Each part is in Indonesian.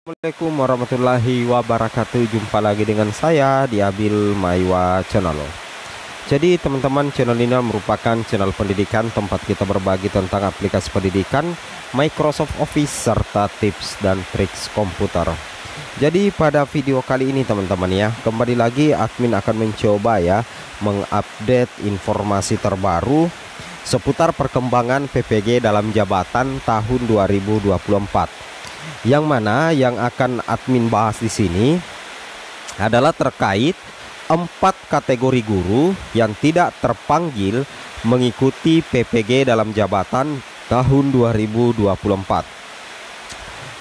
Assalamualaikum warahmatullahi wabarakatuh. Jumpa lagi dengan saya di Abil Maiwa Channel. Jadi teman-teman, channel ini merupakan channel pendidikan tempat kita berbagi tentang aplikasi pendidikan, Microsoft Office, serta tips dan triks komputer. Jadi pada video kali ini teman-teman ya, kembali lagi admin akan mencoba ya mengupdate informasi terbaru seputar perkembangan PPG dalam jabatan tahun 2024. Yang mana yang akan admin bahas di sini adalah terkait 4 kategori guru yang tidak terpanggil mengikuti PPG dalam jabatan tahun 2024.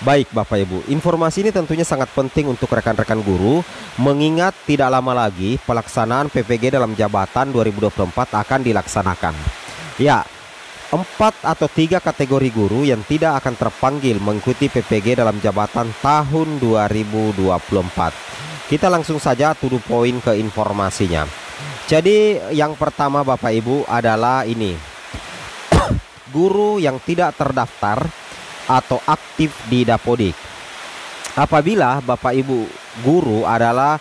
Baik Bapak Ibu, informasi ini tentunya sangat penting untuk rekan-rekan guru, mengingat tidak lama lagi pelaksanaan PPG dalam jabatan 2024 akan dilaksanakan. Ya, 4 atau 3 kategori guru yang tidak akan terpanggil mengikuti PPG dalam jabatan tahun 2024. Kita langsung saja to the point ke informasinya. Jadi yang pertama Bapak Ibu adalah ini. Guru yang tidak terdaftar atau aktif di Dapodik. Apabila Bapak Ibu guru adalah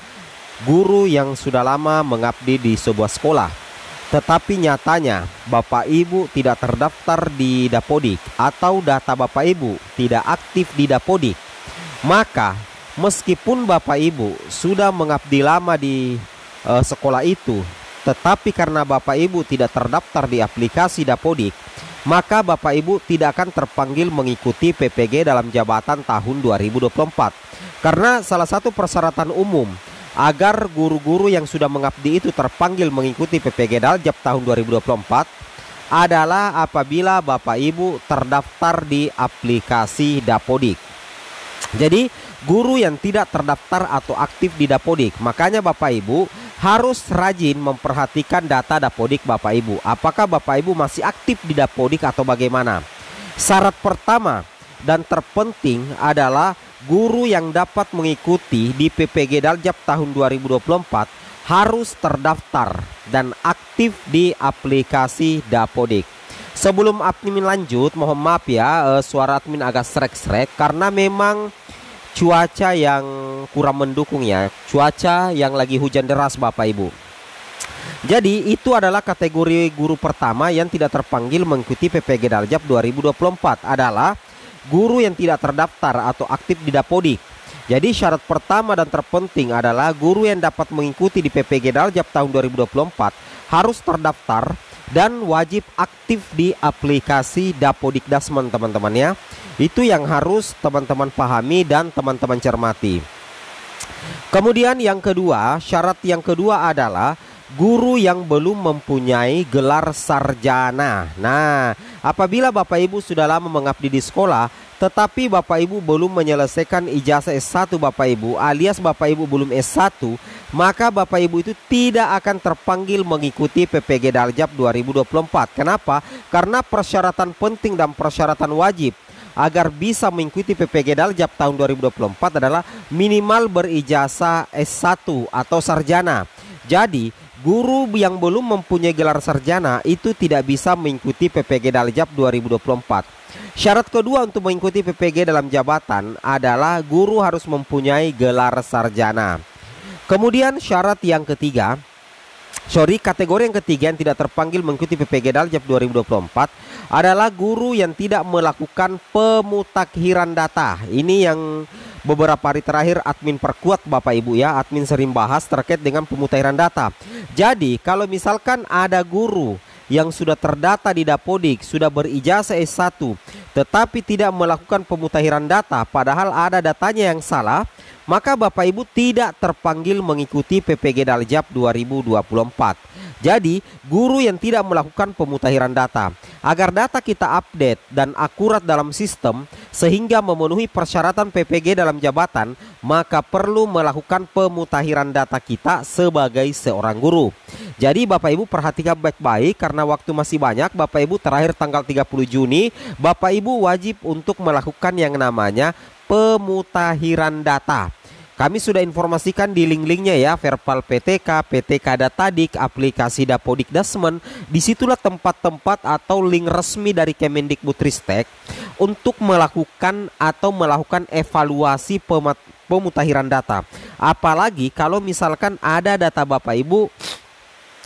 guru yang sudah lama mengabdi di sebuah sekolah, tetapi nyatanya Bapak Ibu tidak terdaftar di Dapodik atau data Bapak Ibu tidak aktif di Dapodik, maka meskipun Bapak Ibu sudah mengabdi lama di sekolah itu, tetapi karena Bapak Ibu tidak terdaftar di aplikasi Dapodik, maka Bapak Ibu tidak akan terpanggil mengikuti PPG dalam jabatan tahun 2024. Karena salah satu persyaratan umum agar guru-guru yang sudah mengabdi itu terpanggil mengikuti PPG Daljab tahun 2024 adalah apabila Bapak Ibu terdaftar di aplikasi Dapodik. Jadi guru yang tidak terdaftar atau aktif di Dapodik, makanya Bapak Ibu harus rajin memperhatikan data Dapodik Bapak Ibu. Apakah Bapak Ibu masih aktif di Dapodik atau bagaimana? Syarat pertama dan terpenting adalah guru yang dapat mengikuti di PPG Daljab tahun 2024 harus terdaftar dan aktif di aplikasi Dapodik. Sebelum admin lanjut, mohon maaf ya, suara admin agak srek-srek karena memang cuaca yang kurang mendukung ya, cuaca yang lagi hujan deras Bapak Ibu. Jadi itu adalah kategori guru pertama yang tidak terpanggil mengikuti PPG Daljab 2024 adalah guru yang tidak terdaftar atau aktif di Dapodik. Jadi syarat pertama dan terpenting adalah guru yang dapat mengikuti di PPG Daljab tahun 2024 harus terdaftar dan wajib aktif di aplikasi Dapodik Dasmen teman-teman ya. Itu yang harus teman-teman pahami dan teman-teman cermati. Kemudian yang kedua, syarat yang kedua adalah guru yang belum mempunyai gelar sarjana. Nah, apabila Bapak Ibu sudah lama mengabdi di sekolah, tetapi Bapak Ibu belum menyelesaikan ijazah S1 Bapak Ibu, alias Bapak Ibu belum S1, maka Bapak Ibu itu tidak akan terpanggil mengikuti PPG Daljab 2024. Kenapa? Karena persyaratan penting dan persyaratan wajib agar bisa mengikuti PPG Daljab tahun 2024 adalah minimal berijazah S1 atau sarjana. Jadi guru yang belum mempunyai gelar sarjana itu tidak bisa mengikuti PPG Daljab 2024. Syarat kedua untuk mengikuti PPG dalam jabatan adalah guru harus mempunyai gelar sarjana. Kemudian syarat yang ketiga, kategori yang ketiga yang tidak terpanggil mengikuti PPG Daljab 2024 adalah guru yang tidak melakukan pemutakhiran data. Ini yang beberapa hari terakhir admin perkuat Bapak Ibu ya, admin sering bahas terkait dengan pemutakhiran data. Jadi kalau misalkan ada guru yang sudah terdata di Dapodik, sudah berijazah S1, tetapi tidak melakukan pemutakhiran data padahal ada datanya yang salah, maka Bapak Ibu tidak terpanggil mengikuti PPG Daljab 2024. Jadi guru yang tidak melakukan pemutakhiran data, agar data kita update dan akurat dalam sistem sehingga memenuhi persyaratan PPG dalam jabatan, maka perlu melakukan pemutakhiran data kita sebagai seorang guru. Jadi Bapak Ibu perhatikan baik-baik karena waktu masih banyak. Bapak Ibu terakhir tanggal 30 Juni Bapak Ibu wajib untuk melakukan yang namanya pemutakhiran data. Kami sudah informasikan di link-linknya ya, Verbal PTK, PTK Datadik, aplikasi Dapodik Dasmen. Disitulah tempat-tempat atau link resmi dari Kemendikbudristek untuk melakukan evaluasi pemutahiran data. Apalagi kalau misalkan ada data Bapak Ibu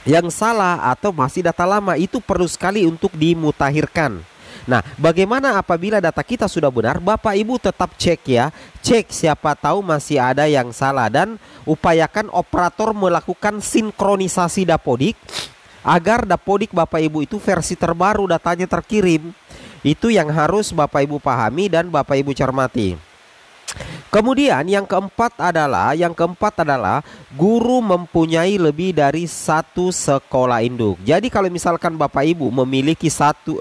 yang salah atau masih data lama, itu perlu sekali untuk dimutakhirkan. Nah, bagaimana apabila data kita sudah benar? Bapak Ibu tetap cek ya, cek siapa tahu masih ada yang salah, dan upayakan operator melakukan sinkronisasi dapodik agar dapodik Bapak Ibu itu versi terbaru datanya terkirim. Itu yang harus Bapak Ibu pahami dan Bapak Ibu cermati. Kemudian yang keempat adalah guru mempunyai lebih dari satu sekolah induk. Jadi kalau misalkan Bapak Ibu memiliki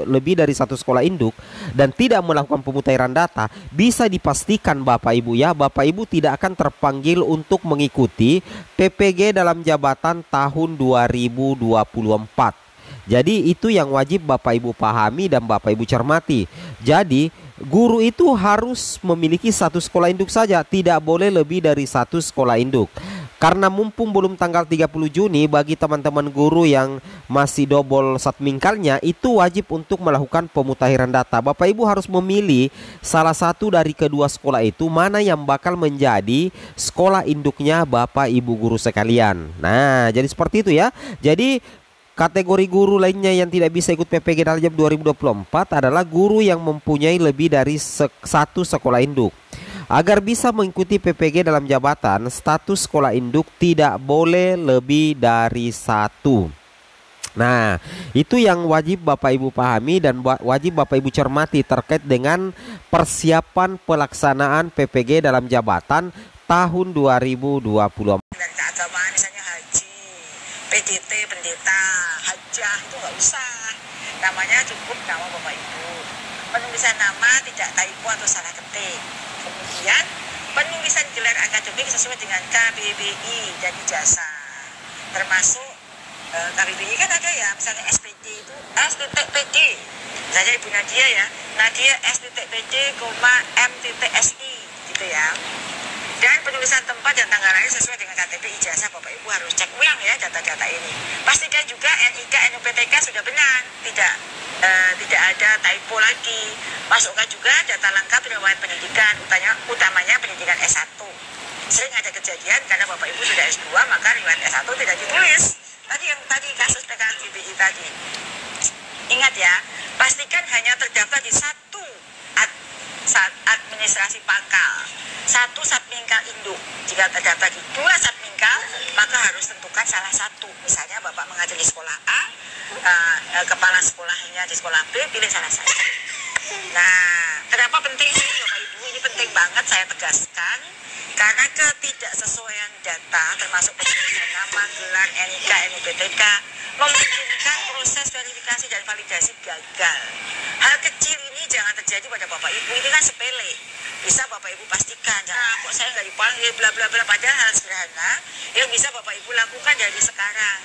lebih dari satu sekolah induk dan tidak melakukan pemutahiran data, bisa dipastikan Bapak Ibu ya, Bapak Ibu tidak akan terpanggil untuk mengikuti PPG dalam jabatan tahun 2024. Jadi itu yang wajib Bapak Ibu pahami dan Bapak Ibu cermati. Jadi guru itu harus memiliki satu sekolah induk saja, tidak boleh lebih dari satu sekolah induk. Karena mumpung belum tanggal 30 Juni, bagi teman-teman guru yang masih double satmingkalnya, itu wajib untuk melakukan pemutahiran data. Bapak Ibu harus memilih salah satu dari kedua sekolah itu, mana yang bakal menjadi sekolah induknya Bapak Ibu guru sekalian. Nah, jadi seperti itu ya. Jadi kategori guru lainnya yang tidak bisa ikut PPG dalam 2024 adalah guru yang mempunyai lebih dari satu sekolah induk. Agar bisa mengikuti PPG dalam jabatan, status sekolah induk tidak boleh lebih dari satu. Nah, itu yang wajib Bapak Ibu pahami dan wajib Bapak Ibu cermati terkait dengan persiapan pelaksanaan PPG dalam jabatan tahun 2024. Dan keagamaan misalnya haji, PDT, pendeta, hajah, itu nggak usah. Namanya cukup nama Bapak Ibu. Penulisan nama tidak typo atau salah ketik. Kemudian penulisan gelar akademik sesuai dengan KBBI dan ijazah. Termasuk KBBI kan ada ya, misalnya SPD itu S.PD. Misalnya Ibu Nadia ya, Nadia S.PD, M.SI gitu ya. Dan penulisan tempat dan tanggal lahir sesuai dengan KTP ijazah. Bapak Ibu harus cek ulang ya data-data ini. Pastikan juga NIK, NUPTK sudah benar, tidak ada typo lagi. Masukkan juga data lengkap riwayat pendidikan, utamanya pendidikan S1. Sering ada kejadian karena Bapak Ibu sudah S2 maka riwayat S1 tidak ditulis. Tadi kasus PKBBI tadi. Ingat ya, pastikan hanya terdaftar di satu administrasi pangkal, satu satmingkal induk. Jika terdaftar di dua satmingkal, maka harus tentukan salah satu. Misalnya Bapak mengajar di sekolah A, kepala sekolahnya di sekolah B, pilih salah satu. Nah, kenapa penting sih Bapak Ibu? Ini penting banget saya tegaskan. Karena ketidaksesuaian data termasuk penyebut nama, gelar, NIK, NUPTK memungkinkan proses verifikasi dan validasi gagal. Hal kecil ini jangan terjadi pada Bapak Ibu. Ini kan sepele. Bisa Bapak Ibu pastikan, jangan kok saya nggak dipanggil bla bla bla, padahal hal sederhana yang bisa Bapak Ibu lakukan dari sekarang.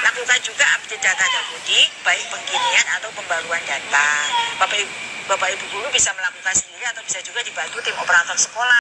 Lakukan juga update data dapodik, baik pengkinian atau pembaruan data. Bapak Ibu guru bisa melakukan sendiri atau bisa juga dibantu tim operator sekolah.